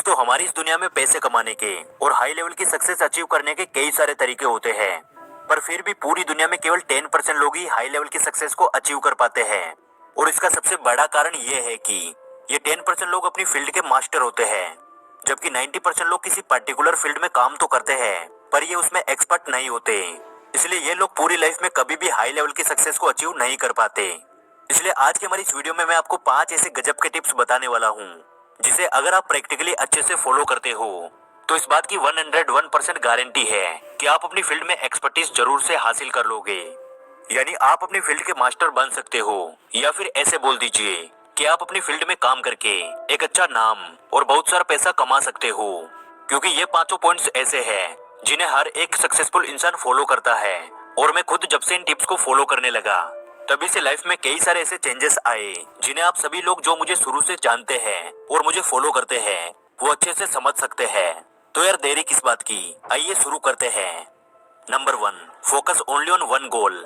दोस्तों हमारी इस दुनिया में पैसे कमाने के और हाई लेवल की सक्सेस अचीव करने के कई सारे तरीके होते हैं, पर फिर भी पूरी दुनिया में केवल 10% लोग ही हाई लेवल की सक्सेस को अचीव कर पाते हैं। और इसका सबसे बड़ा कारण ये है कि ये 10% लोग अपनी फील्ड के मास्टर होते हैं, जबकि 90% लोग किसी पर्टिकुलर फील्ड में काम तो करते हैं पर ये उसमें एक्सपर्ट नहीं होते। इसलिए ये लोग पूरी लाइफ में कभी भी हाई लेवल की सक्सेस को अचीव नहीं कर पाते। इसलिए आज की हमारी इस वीडियो में मैं आपको 5 ऐसे गजब के टिप्स बताने वाला हूँ, जिसे अगर आप प्रैक्टिकली अच्छे से फॉलो करते हो तो इस बात की 101% गारंटी है कि आप अपनी फील्ड में एक्सपर्टीज जरूर से हासिल कर लोगे। यानी आप अपनी फील्ड के मास्टर बन सकते हो, या फिर ऐसे बोल दीजिए कि आप अपनी फील्ड में काम करके एक अच्छा नाम और बहुत सारा पैसा कमा सकते हो। क्योंकि ये पांचों पॉइंट्स ऐसे हैं जिन्हें हर एक सक्सेसफुल इंसान फॉलो करता है, और मैं खुद जब से इन टिप्स को फॉलो करने लगा तभी से लाइफ में कई सारे ऐसे चेंजेस आए जिन्हें आप सभी लोग जो मुझे शुरू से जानते हैं और मुझे फॉलो करते हैं वो अच्छे से समझ सकते हैं। तो यार देरी किस बात की, आइए शुरू करते हैं। Number 1, focus only on one goal.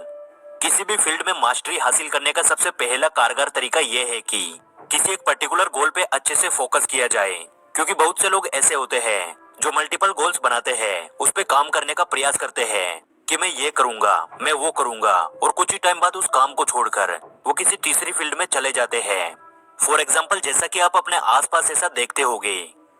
किसी भी फील्ड में मास्टरी हासिल करने का सबसे पहला कारगर तरीका यह है कि किसी एक पर्टिकुलर गोल पे अच्छे से फोकस किया जाए। क्योंकि बहुत से लोग ऐसे होते हैं जो मल्टीपल गोल्स बनाते हैं, उस पे काम करने का प्रयास करते हैं कि मैं ये करूंगा, मैं वो करूंगा, और कुछ ही टाइम बाद उस काम को छोड़कर वो किसी तीसरी फील्ड में चले जाते हैं। फॉर एग्जाम्पल, जैसा कि आप अपने आसपास ऐसा देखते होंगे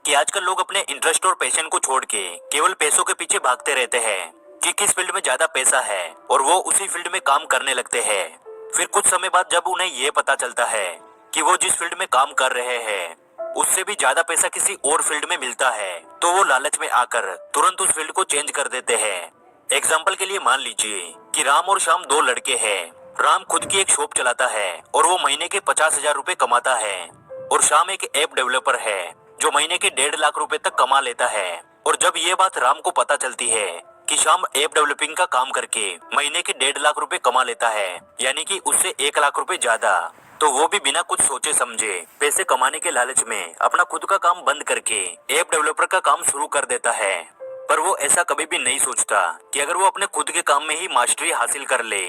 कि आजकल लोग अपने इंटरेस्ट और पैशन को छोड़ के केवल पैसों के पीछे भागते रहते हैं कि किस फील्ड में ज्यादा पैसा है, और वो उसी फील्ड में काम करने लगते हैं। फिर कुछ समय बाद जब उन्हें ये पता चलता है कि वो जिस फील्ड में काम कर रहे हैं उससे भी ज्यादा पैसा किसी और फील्ड में मिलता है, तो वो लालच में आकर तुरंत उस फील्ड को चेंज कर देते हैं। एग्जाम्पल के लिए मान लीजिए कि राम और श्याम दो लड़के हैं। राम खुद की एक शॉप चलाता है और वो महीने के 50,000 रुपए कमाता है, और श्याम एक ऐप डेवलपर है जो महीने के 1.5 लाख रुपए तक कमा लेता है। और जब ये बात राम को पता चलती है कि श्याम ऐप डेवलपिंग का काम करके महीने के 1.5 लाख रुपए कमा लेता है, यानी कि उससे 1 लाख रुपए ज्यादा, तो वो भी बिना कुछ सोचे समझे पैसे कमाने के लालच में अपना खुद का काम बंद करके ऐप डेवलपर का काम शुरू कर देता है। पर वो ऐसा कभी भी नहीं सोचता कि अगर वो अपने खुद के काम में ही मास्टरी हासिल कर ले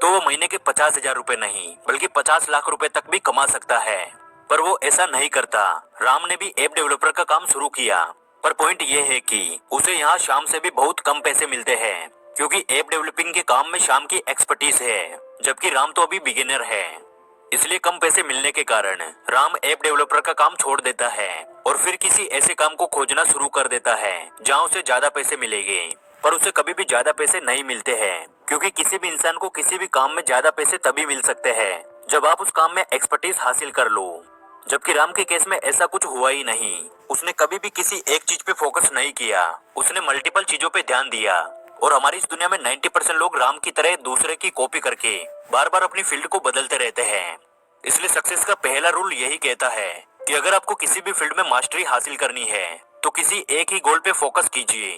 तो वो महीने के 50,000 रुपए नहीं बल्कि 50 लाख रुपए तक भी कमा सकता है। पर वो ऐसा नहीं करता। राम ने भी ऐप डेवलपर का काम शुरू किया, पर पॉइंट ये है कि उसे यहाँ शाम से भी बहुत कम पैसे मिलते हैं, क्योंकि ऐप डेवलपिंग के काम में शाम की एक्सपर्टीज है, जबकि राम तो अभी बिगिनर है। इसलिए कम पैसे मिलने के कारण राम ऐप डेवलपर का काम छोड़ देता है और फिर किसी ऐसे काम को खोजना शुरू कर देता है जहां उसे ज्यादा पैसे मिलेंगे। पर उसे कभी भी ज्यादा पैसे नहीं मिलते हैं, क्योंकि किसी भी इंसान को किसी भी काम में ज्यादा पैसे तभी मिल सकते हैं जब आप उस काम में एक्सपर्टीज हासिल कर लो। जबकि राम के केस में ऐसा कुछ हुआ ही नहीं। उसने कभी भी किसी एक चीज पे फोकस नहीं किया, उसने मल्टीपल चीजों पे ध्यान दिया। और हमारी इस दुनिया में 90% लोग राम की तरह दूसरे की कॉपी करके बार बार अपनी फील्ड को बदलते रहते हैं। इसलिए सक्सेस का पहला रूल यही कहता है कि अगर आपको किसी भी फील्ड में मास्टरी हासिल करनी है तो किसी एक ही गोल पे फोकस कीजिए,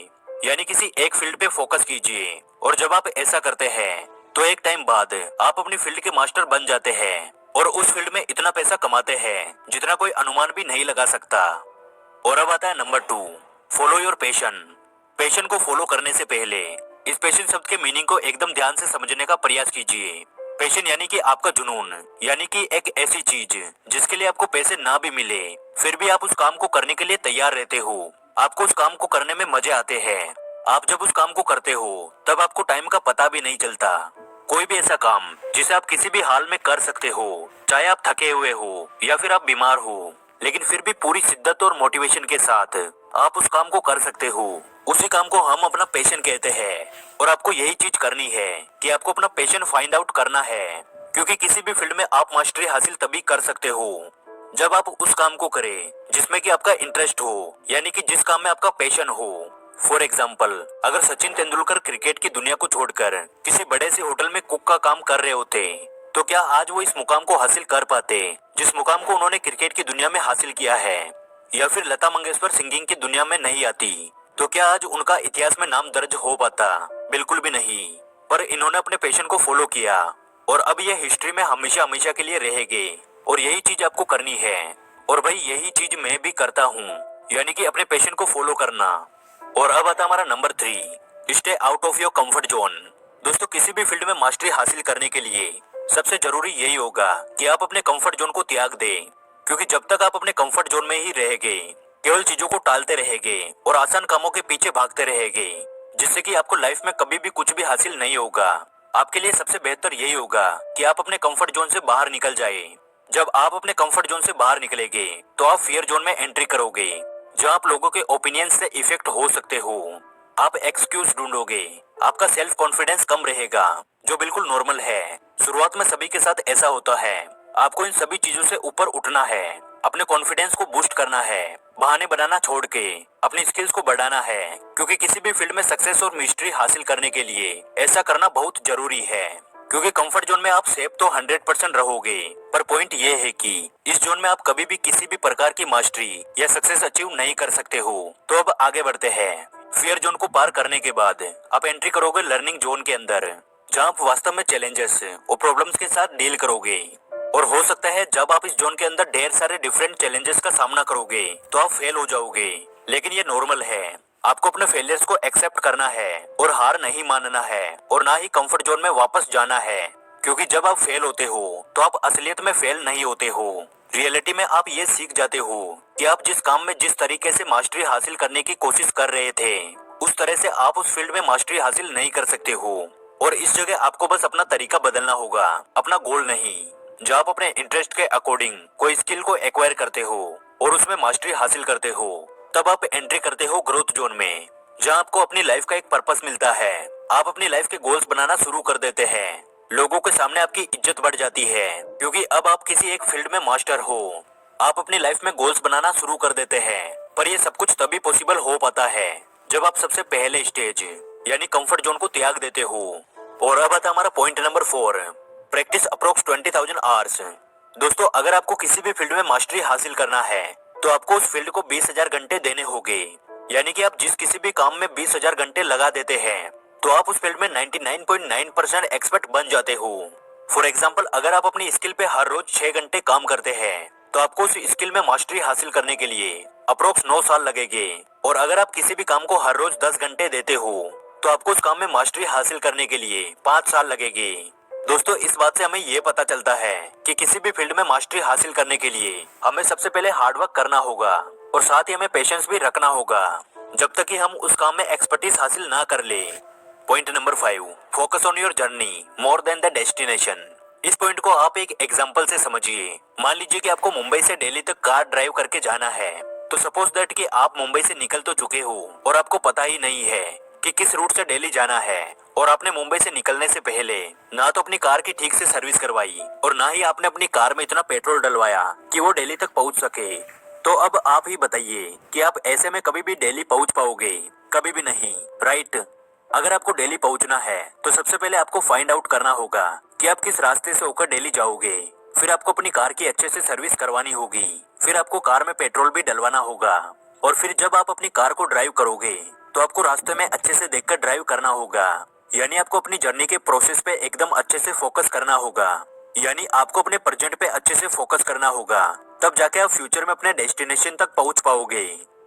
यानी किसी एक फील्ड पे फोकस कीजिए। और जब आप ऐसा करते हैं तो एक टाइम बाद आप अपनी फील्ड के मास्टर बन जाते हैं और उस फील्ड में इतना पैसा कमाते हैं जितना कोई अनुमान भी नहीं लगा सकता। और अब आता है number 2, follow your passion. Passion को फॉलो करने से पहले इस पैशन शब्द के मीनिंग को एकदम ध्यान से समझने का प्रयास कीजिए। पैशन यानी कि आपका जुनून, यानी कि एक ऐसी चीज जिसके लिए आपको पैसे ना भी मिले फिर भी आप उस काम को करने के लिए तैयार रहते हो। आपको उस काम को करने में मजे आते हैं। आप जब उस काम को करते हो तब आपको टाइम का पता भी नहीं चलता। कोई भी ऐसा काम जिसे आप किसी भी हाल में कर सकते हो, चाहे आप थके हुए हो या फिर आप बीमार हो, लेकिन फिर भी पूरी शिद्दत और मोटिवेशन के साथ आप उस काम को कर सकते हो, उसी काम को हम अपना पैशन कहते हैं। और आपको यही चीज करनी है कि आपको अपना पैशन फाइंड आउट करना है, क्योंकि किसी भी फील्ड में आप मास्टरी हासिल तभी कर सकते हो जब आप उस काम को करें जिसमें कि आपका इंटरेस्ट हो, यानी कि जिस काम में आपका पैशन हो। फॉर एग्जाम्पल, अगर सचिन तेंदुलकर क्रिकेट की दुनिया को छोड़कर किसी बड़े से होटल में कुक का काम कर रहे होते तो क्या आज वो इस मुकाम को हासिल कर पाते जिस मुकाम को उन्होंने क्रिकेट की दुनिया में हासिल किया है? या फिर लता मंगेशकर सिंगिंग की दुनिया में नहीं आती तो क्या आज उनका इतिहास में नाम दर्ज हो पाता? बिल्कुल भी नहीं। पर इन्होंने अपने पैशन को फॉलो किया और अब ये हिस्ट्री में हमेशा हमेशा के लिए रहेंगे। और यही चीज आपको करनी है। और भाई यही चीज मैं भी करता हूँ, यानी कि अपने पैशन को फॉलो करना। और अब आता हमारा number 3, stay out of your comfort zone. दोस्तों, किसी भी फील्ड में मास्टरी हासिल करने के लिए सबसे जरूरी यही होगा कि आप अपने कंफर्ट जोन को त्याग दें, क्योंकि जब तक आप अपने कंफर्ट जोन में ही रहेंगे केवल चीजों को टालते रहेंगे और आसान कामों के पीछे भागते रहेंगे, जिससे कि आपको लाइफ में कभी भी कुछ भी हासिल नहीं होगा। आपके लिए सबसे बेहतर यही होगा कि आप अपने कंफर्ट जोन से बाहर निकल जाए। जब आप अपने कंफर्ट जोन से बाहर निकलेंगे तो आप फियर जोन में एंट्री करोगे, जहाँ आप लोगों के ओपिनियन से इफेक्ट हो सकते हो। आप एक्सक्यूज ढूंढोगे, आपका सेल्फ कॉन्फिडेंस कम रहेगा, जो बिल्कुल नॉर्मल है। शुरुआत में सभी के साथ ऐसा होता है। आपको इन सभी चीजों से ऊपर उठना है, अपने कॉन्फिडेंस को बूस्ट करना है, बहाने बनाना छोड़ के अपनी स्किल्स को बढ़ाना है, क्योंकि किसी भी फील्ड में सक्सेस और मिस्ट्री हासिल करने के लिए ऐसा करना बहुत जरूरी है। क्योंकि कंफर्ट जोन में आप सेफ तो 100% रहोगे, पर पॉइंट ये है कि इस जोन में आप कभी भी किसी भी प्रकार की मास्टरी या सक्सेस अचीव नहीं कर सकते हो। तो अब आगे बढ़ते हैं। फियर जोन को पार करने के बाद आप एंट्री करोगे लर्निंग जोन के अंदर, जहाँ आप वास्तव में चैलेंजेस और प्रॉब्लम्स के साथ डील करोगे। और हो सकता है जब आप इस जोन के अंदर ढेर सारे डिफरेंट चैलेंजेस का सामना करोगे तो आप फेल हो जाओगे, लेकिन ये नॉर्मल है। आपको अपने फेलियर्स को एक्सेप्ट करना है और हार नहीं मानना है, और ना ही कंफर्ट जोन में वापस जाना है। क्योंकि जब आप फेल होते हो तो आप असलियत में फेल नहीं होते हो। रियलिटी में आप ये सीख जाते हो कि आप जिस काम में जिस तरीके से मास्टरी हासिल करने की कोशिश कर रहे थे, उस तरह से आप उस फील्ड में मास्टरी हासिल नहीं कर सकते हो। और इस जगह आपको बस अपना तरीका बदलना होगा, अपना गोल नहीं। जब आप अपने इंटरेस्ट के अकॉर्डिंग कोई स्किल को एक्वायर करते हो और उसमें मास्टरी हासिल करते हो, तब आप एंट्री करते हो ग्रोथ जोन में, जहां आपको अपनी लाइफ का एक पर्पस मिलता है। आप अपनी लाइफ के गोल्स बनाना शुरू कर देते हैं। लोगों के सामने आपकी इज्जत बढ़ जाती है, क्योंकि अब आप किसी एक फील्ड में मास्टर हो। आप अपनी लाइफ में गोल्स बनाना शुरू कर देते हैं, पर ये सब कुछ तभी पॉसिबल हो पाता है जब आप सबसे पहले स्टेज यानी कंफर्ट जोन को त्याग देते हो। और अब आता हमारा point number 4, practice approx 20,000 hours. दोस्तों, अगर आपको किसी भी फील्ड में मास्टरी हासिल करना है तो आपको उस फील्ड को 20,000 घंटे देने होंगे। यानी कि आप जिस किसी भी काम में 20,000 घंटे लगा देते हैं तो आप उस फील्ड में 99.9% एक्सपर्ट बन जाते हो। फॉर एग्जाम्पल, अगर आप अपनी स्किल पे हर रोज 6 घंटे काम करते हैं तो आपको उस स्किल में मास्टरी हासिल करने के लिए अप्रोक्स 9 साल लगेंगे। और अगर आप किसी भी काम को हर रोज 10 घंटे देते हो तो आपको उस काम में मास्टरी हासिल करने के लिए 5 साल लगेंगे। दोस्तों, इस बात से हमें ये पता चलता है कि किसी भी फील्ड में मास्टरी हासिल करने के लिए हमें सबसे पहले हार्डवर्क करना होगा, और साथ ही हमें पेशेंस भी रखना होगा, जब तक कि हम उस काम में एक्सपर्टीज हासिल ना कर ले। Point number 5, focus on your journey more than the destination. इस पॉइंट को आप एक एग्जाम्पल से समझिए। मान लीजिए कि आपको मुंबई से दिल्ली तक कार ड्राइव करके जाना है। तो सपोज दैट कि आप मुंबई से निकल तो चुके हो और आपको पता ही नहीं है कि किस रूट से दिल्ली जाना है, और आपने मुंबई से निकलने से पहले ना तो अपनी कार की ठीक से सर्विस करवाई और ना ही आपने अपनी कार में इतना पेट्रोल डलवाया कि वो दिल्ली तक पहुंच सके। तो अब आप ही बताइए कि आप ऐसे में कभी भी दिल्ली पहुंच पाओगे? कभी भी नहीं, राइट? अगर आपको दिल्ली पहुंचना है तो सबसे पहले आपको फाइंड आउट करना होगा कि आप किस रास्ते से होकर दिल्ली जाओगे। फिर आपको अपनी कार की अच्छे से सर्विस करवानी होगी। फिर आपको कार में पेट्रोल भी डलवाना होगा। और फिर जब आप अपनी कार को ड्राइव करोगे तो आपको रास्ते में अच्छे से देखकर ड्राइव करना होगा। यानी आपको अपनी जर्नी के प्रोसेस पे एकदम अच्छे से फोकस करना होगा। यानी आपको अपने प्रेजेंट पे अच्छे से फोकस करना होगा, तब जाके आप फ्यूचर में अपने डेस्टिनेशन तक पहुंच पाओगे।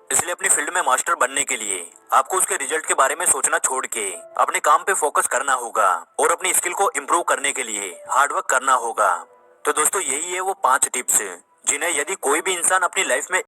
इसलिए अपनी फील्ड में मास्टर बनने के लिए आपको उसके रिजल्ट के बारे में सोचना छोड़ के अपने काम पे फोकस करना होगा, और अपनी स्किल को इम्प्रूव करने के लिए हार्डवर्क करना होगा। तो दोस्तों, यही है वो 5 टिप्स जिन्हें यदि कोई भी इंसान अपनी लाइफ में